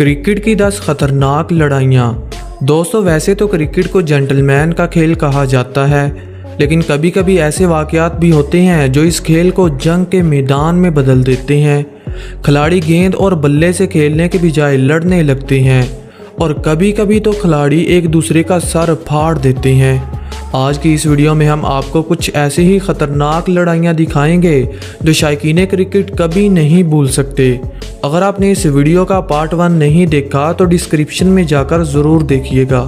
Cricket की 10 खतरनाक लड़ाइयाँ। दोस्तों, वैसे तो क्रिकेट को जेंटलमैन का खेल कहा जाता है, लेकिन कभी कभी ऐसे वाक़यात भी होते हैं जो इस खेल को जंग के मैदान में बदल देते हैं। खिलाड़ी गेंद और बल्ले से खेलने के बजाय लड़ने लगते हैं और कभी कभी तो खिलाड़ी एक दूसरे का सर फाड़ देते हैं। आज की इस वीडियो में हम आपको कुछ ऐसी ही ख़तरनाक लड़ाइयाँ दिखाएंगे जो शायकीन क्रिकेट कभी नहीं भूल सकते। अगर आपने इस वीडियो का पार्ट 1 नहीं देखा तो डिस्क्रिप्शन में जाकर ज़रूर देखिएगा।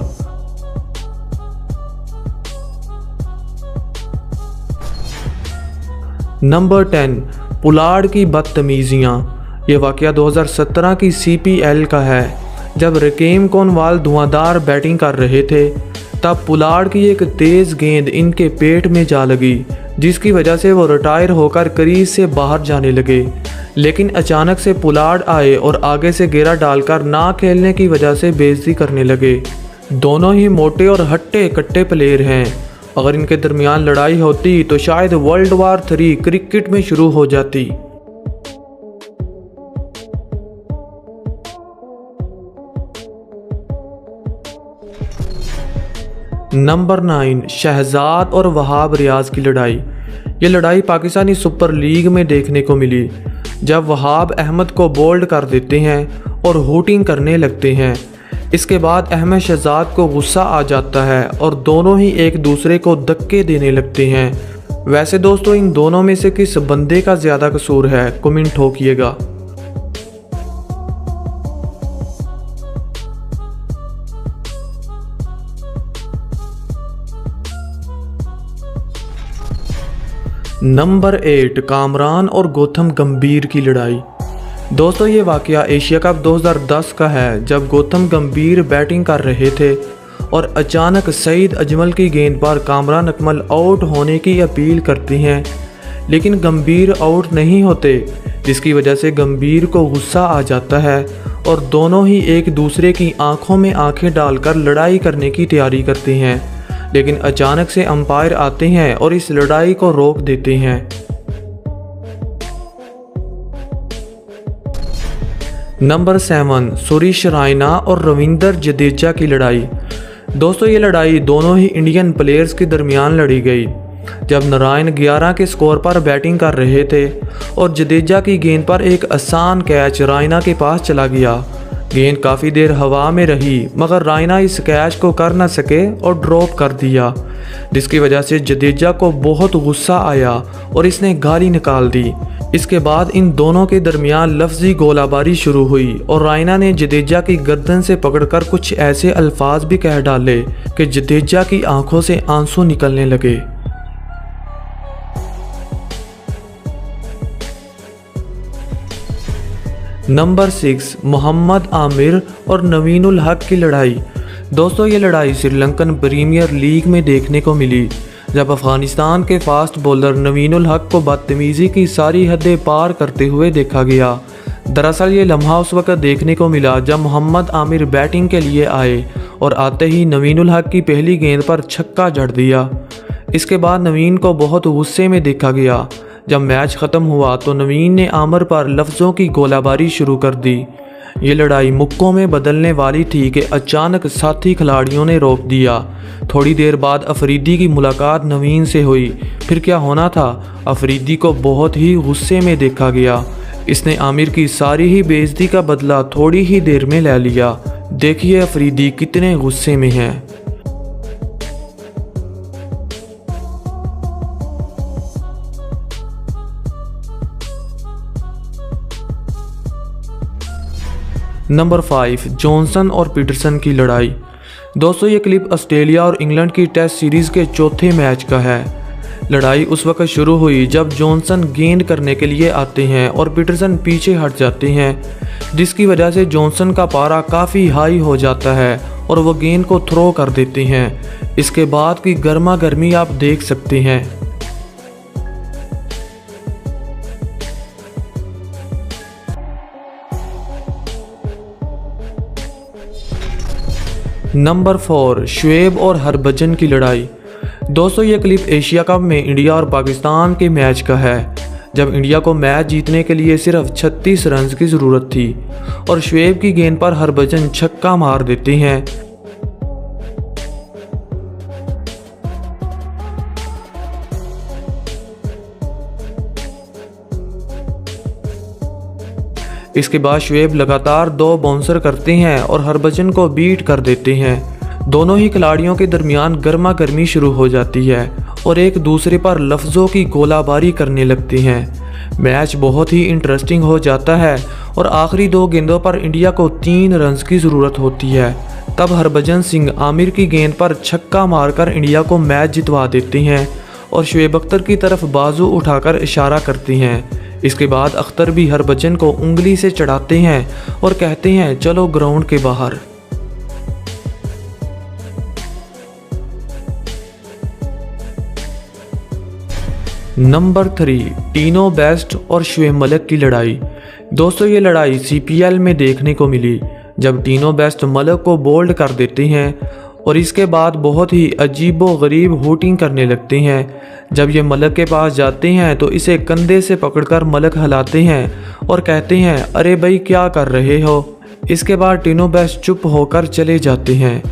नंबर 10, पुलाड़ की बदतमीज़ियाँ। ये वाक़या 2017 की CPL का है, जब रकीम कोनवाल धुआंधार बैटिंग कर रहे थे। तब पुलाड़ की एक तेज़ गेंद इनके पेट में जा लगी, जिसकी वजह से वो रिटायर होकर क्रीज से बाहर जाने लगे। लेकिन अचानक से पुलाड़ आए और आगे से घेरा डालकर ना खेलने की वजह से बेइज्जती करने लगे। दोनों ही मोटे और हट्टे कट्टे प्लेयर हैं। अगर इनके दरमियान लड़ाई होती तो शायद वर्ल्ड वार 3 क्रिकेट में शुरू हो जाती। नंबर 9, शहजाद और वहाब रियाज की लड़ाई। ये लड़ाई पाकिस्तानी सुपर लीग में देखने को मिली, जब वहाब अहमद को बोल्ड कर देते हैं और हूटिंग करने लगते हैं। इसके बाद अहमद शहजाद को गुस्सा आ जाता है और दोनों ही एक दूसरे को धक्के देने लगते हैं। वैसे दोस्तों, इन दोनों में से किस बंदे का ज़्यादा कसूर है, कमेंट ठोकिएगा। नंबर 8, कामरान और गौतम गंभीर की लड़ाई। दोस्तों, ये वाक़या एशिया कप 2010 का है, जब गौतम गंभीर बैटिंग कर रहे थे और अचानक सईद अजमल की गेंद पर कामरान अकमल आउट होने की अपील करते हैं, लेकिन गंभीर आउट नहीं होते, जिसकी वजह से गंभीर को गुस्सा आ जाता है और दोनों ही एक दूसरे की आंखों में आंखें डालकर लड़ाई करने की तैयारी करते हैं। लेकिन अचानक से अंपायर आते हैं और इस लड़ाई को रोक देते हैं। नंबर 7, सुरेश रैना और रविंद्र जडेजा की लड़ाई। दोस्तों, ये लड़ाई दोनों ही इंडियन प्लेयर्स के दरमियान लड़ी गई, जब नारायण 11 के स्कोर पर बैटिंग कर रहे थे और जडेजा की गेंद पर एक आसान कैच रैना के पास चला गया। गेंद काफ़ी देर हवा में रही, मगर रैना इस कैच को कर न सके और ड्रॉप कर दिया, जिसकी वजह से जडेजा को बहुत गुस्सा आया और इसने गाली निकाल दी। इसके बाद इन दोनों के दरमियान लफ्जी गोलाबारी शुरू हुई और रैना ने जडेजा की गर्दन से पकड़कर कुछ ऐसे अल्फाज भी कह डाले कि जडेजा की आंखों से आंसू निकलने लगे। नंबर 6, मोहम्मद आमिर और नवीन उल हक की लड़ाई। दोस्तों, ये लड़ाई श्रीलंकन प्रीमियर लीग में देखने को मिली, जब अफगानिस्तान के फास्ट बॉलर नवीन उल हक को बदतमीज़ी की सारी हदें पार करते हुए देखा गया। दरअसल ये लम्हा उस वक्त देखने को मिला जब मोहम्मद आमिर बैटिंग के लिए आए और आते ही नवीन उल हक की पहली गेंद पर छक्का जड़ दिया। इसके बाद नवीन को बहुत गुस्से में देखा गया। जब मैच ख़त्म हुआ तो नवीन ने आमिर पर लफ्ज़ों की गोलाबारी शुरू कर दी। ये लड़ाई मुक्कों में बदलने वाली थी कि अचानक साथी खिलाड़ियों ने रोक दिया। थोड़ी देर बाद अफरीदी की मुलाकात नवीन से हुई। फिर क्या होना था, अफरीदी को बहुत ही गुस्से में देखा गया। इसने आमिर की सारी ही बेइज्जती का बदला थोड़ी ही देर में ले लिया। देखिए अफरीदी कितने गुस्से में हैं। नंबर 5, जॉनसन और पीटरसन की लड़ाई। दोस्तों, ये क्लिप ऑस्ट्रेलिया और इंग्लैंड की टेस्ट सीरीज़ के चौथे मैच का है। लड़ाई उस वक्त शुरू हुई जब जॉनसन गेंद करने के लिए आते हैं और पीटरसन पीछे हट जाते हैं, जिसकी वजह से जॉनसन का पारा काफ़ी हाई हो जाता है और वो गेंद को थ्रो कर देते हैं। इसके बाद की गर्मा गर्मी आप देख सकते हैं। नंबर 4, शुएब और हरभजन की लड़ाई। दोस्तों, ये क्लिप एशिया कप में इंडिया और पाकिस्तान के मैच का है, जब इंडिया को मैच जीतने के लिए सिर्फ 36 रन की ज़रूरत थी और शुएब की गेंद पर हरभजन छक्का मार देते हैं। इसके बाद शुएब लगातार 2 बाउंसर करते हैं और हरभजन को बीट कर देते हैं। दोनों ही खिलाड़ियों के दरमियान गर्मा गर्मी शुरू हो जाती है और एक दूसरे पर लफ्ज़ों की गोलाबारी करने लगते हैं। मैच बहुत ही इंटरेस्टिंग हो जाता है और आखिरी 2 गेंदों पर इंडिया को 3 रन की ज़रूरत होती है। तब हरभजन सिंह आमिर की गेंद पर छक्का मारकर इंडिया को मैच जितवा देते हैं और शुएब अख्तर की तरफ बाजू उठाकर इशारा करते हैं। इसके बाद अख्तर भी हरभजन को उंगली से चढ़ाते हैं और कहते हैं चलो ग्राउंड के बाहर। नंबर 3, टीनो बेस्ट और शुएब मलिक की लड़ाई। दोस्तों ये लड़ाई CPL में देखने को मिली जब टीनो बेस्ट मलिक को बोल्ड कर देते हैं और इसके बाद बहुत ही अजीबो गरीब हूटिंग करने लगते हैं। जब ये मलिक के पास जाते हैं तो इसे कंधे से पकड़कर मलिक हिलाते हैं और कहते हैं अरे भाई क्या कर रहे हो। इसके बाद टीनो बेस्ट चुप होकर चले जाते हैं।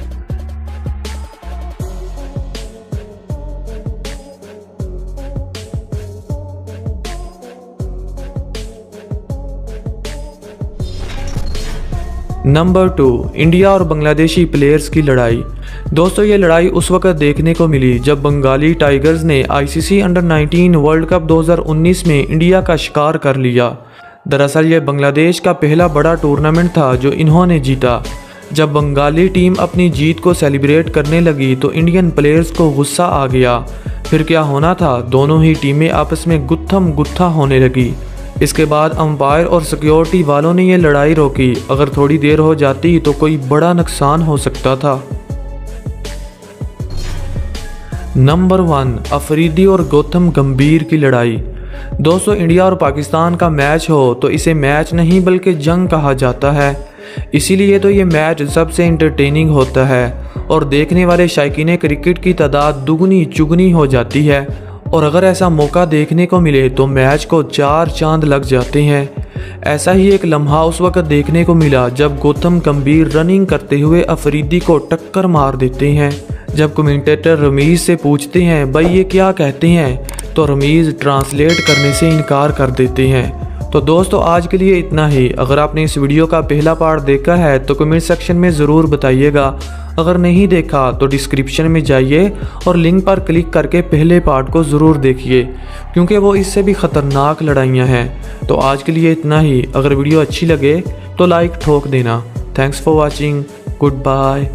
नंबर 2, इंडिया और बांग्लादेशी प्लेयर्स की लड़ाई। दोस्तों ये लड़ाई उस वक्त देखने को मिली जब बंगाली टाइगर्स ने ICC अंडर-19 वर्ल्ड कप 2019 में इंडिया का शिकार कर लिया। दरअसल ये बांग्लादेश का पहला बड़ा टूर्नामेंट था जो इन्होंने जीता। जब बंगाली टीम अपनी जीत को सेलिब्रेट करने लगी तो इंडियन प्लेयर्स को गुस्सा आ गया। फिर क्या होना था, दोनों ही टीमें आपस में गुत्थम गुत्था होने लगी। इसके बाद अंपायर और सिक्योरिटी वालों ने ये लड़ाई रोकी। अगर थोड़ी देर हो जाती तो कोई बड़ा नुकसान हो सकता था। नंबर 1, अफरीदी और गौतम गंभीर की लड़ाई। दोस्तों इंडिया और पाकिस्तान का मैच हो तो इसे मैच नहीं बल्कि जंग कहा जाता है। इसीलिए तो ये मैच सबसे इंटरटेनिंग होता है और देखने वाले शायकीन क्रिकेट की तादाद दुगनी चुगनी हो जाती है। और अगर ऐसा मौका देखने को मिले तो मैच को 4 चांद लग जाते हैं। ऐसा ही एक लम्हा उस वक्त देखने को मिला जब गौतम गंभीर रनिंग करते हुए अफरीदी को टक्कर मार देते हैं। जब कमेंटेटर रमीज़ से पूछते हैं भाई ये क्या कहते हैं तो रमीज़ ट्रांसलेट करने से इनकार कर देते हैं। तो दोस्तों आज के लिए इतना ही। अगर आपने इस वीडियो का पहला पार्ट देखा है तो कमेंट सेक्शन में ज़रूर बताइएगा। अगर नहीं देखा तो डिस्क्रिप्शन में जाइए और लिंक पर क्लिक करके पहले पार्ट को ज़रूर देखिए क्योंकि वो इससे भी ख़तरनाक लड़ाइयाँ हैं। तो आज के लिए इतना ही। अगर वीडियो अच्छी लगे तो लाइक ठोक देना। Thanks for watching. Good bye.